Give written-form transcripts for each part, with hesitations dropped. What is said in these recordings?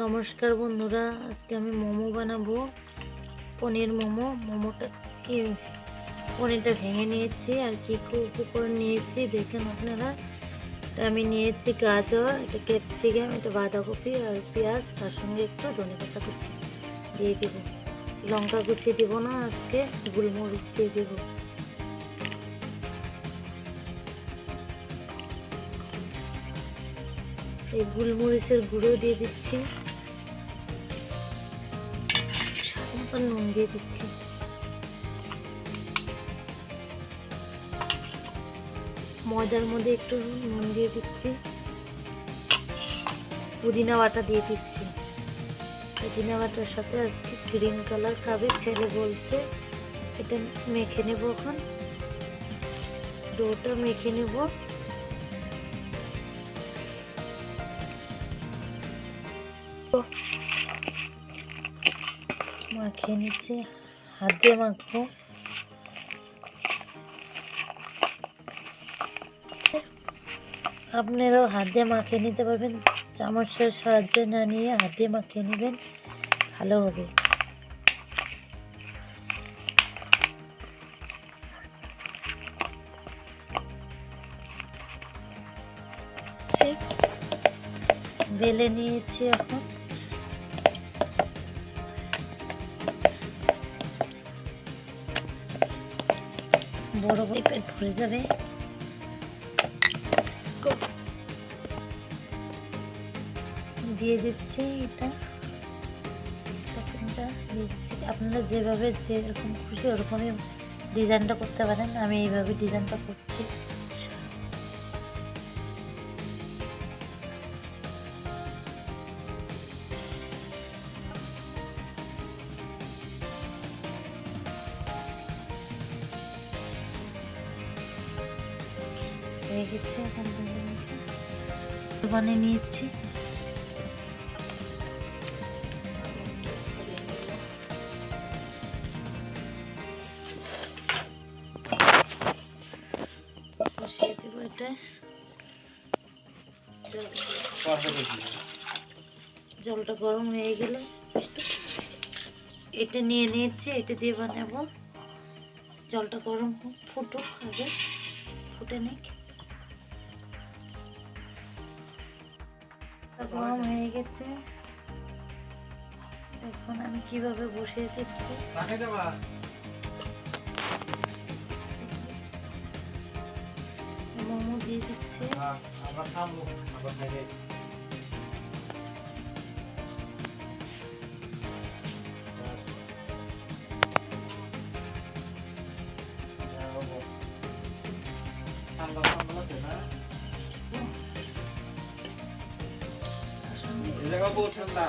নমস্কার বন্ধুরা, আজকে আমি মোমো বানাবো। পনির মোমো। পনিরটা ভেঙে নিয়েছি আর কি উপকরণ নিয়েছি দেখেন আপনারা। আমি নিয়েছি গাজর, এটা ক্যাপসিকাম, এটা বাঁধাকপি আর পেঁয়াজ, তার সঙ্গে একটু ধনেপাতা কুচি দিয়ে দেবো। লঙ্কা কুচি দেবো না, আজকে গোলমরিচ দিয়ে দেবো। এই গোলমরিচের গুঁড়ো দিয়ে দিচ্ছি, স্বাদ মতো নুন দিয়ে দিচ্ছি। ময়দার মধ্যে একটু নুন দিয়ে দিচ্ছি, পুদিনা বাটা দিয়ে দিচ্ছি। পুদিনা বাটার সাথে আজকে গ্রিন কালার খাবে ছেলে বলছে। এটা মেখে নেব, এখন ডোটা মেখে নেব। মাখিয়ে নিচ্ছি, হাত দিয়ে মাখবো। আপনারাও হাত দিয়ে মাখিয়ে নিতে পারবেন, চামচের সাহায্যে না নিয়ে হাত দিয়ে মাখিয়ে নেবেন, ভালো হবে। বেলে নিয়েছি, এখন বড় বড় পেট ভরে যাবে। দিয়ে দিচ্ছি এটা, দিয়ে দিচ্ছি। আপনারা যেভাবে যেরকম খুশি ওরকমই ডিজাইনটা করতে পারেন, আমি এইভাবে ডিজাইনটা করছি। হয়ে গেছে, এখন বানিয়ে নিয়েছি। বসিয়ে দেবো এটা। জলটা গরম হয়ে গেলে এটা নিয়ে নিয়েছি, এটা দিয়ে বানাবো। জলটা গরম ফুটুক, আগে ফুটে নিক। গরম হয়ে গেছে, এখন আমি কিভাবে বসিয়ে দিচ্ছি। মোমো দিয়ে দিচ্ছি। ঠান্ডা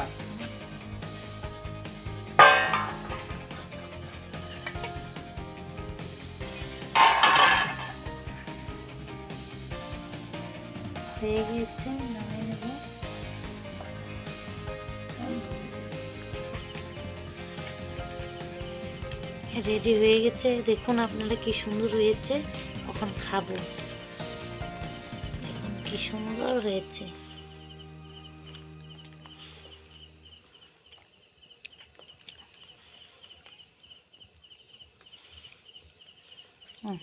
হয়ে গেছে, নামিয়ে নেব। রেডি হয়ে গেছে, দেখুন আপনারা কি সুন্দর হয়েছে। এখন খাবো, দেখুন কি সুন্দর হয়েছে। হুম।